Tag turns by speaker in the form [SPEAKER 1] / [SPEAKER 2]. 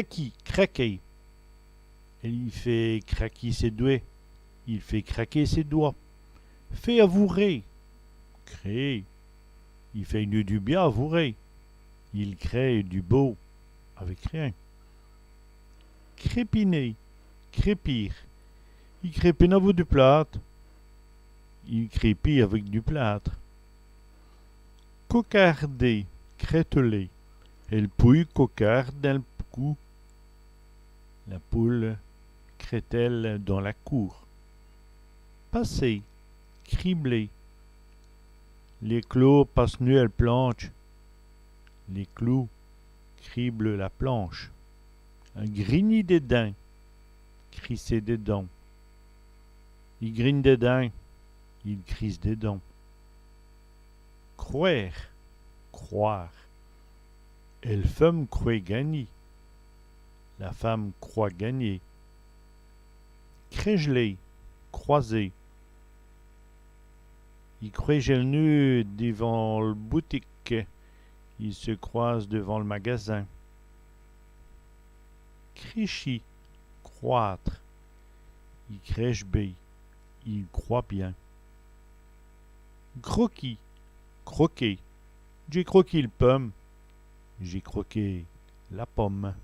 [SPEAKER 1] craquer. Il fait craquer ses doigts. Il fait craquer ses doigts. Fait avouer. Créer. Il fait du bien avouer. Il crée du beau avec rien. Crépiner. Crépir. Il crépine à vous du plâtre. Il crépit avec du plâtre. Cocarder. Crételer. Elle pouille cocarde dans le cou. La poule crételle dans la cour. Passer. Cribler. Les clous passent nu à la planche. Les clous criblent la planche. Un grigny des dents. Crisser des dents. Il grigne des dents. Il crisse des dents. Croire. Croire. Elle femme croit gagner. La femme croit gagner. Crégeler. Croiser. Il croit nu devant le boutique. Il se croise devant le magasin. Crichy. Croître. Il crèche bé. Il croit bien. Croquis. Croquer. J'ai croqué le pomme. J'ai croqué la pomme.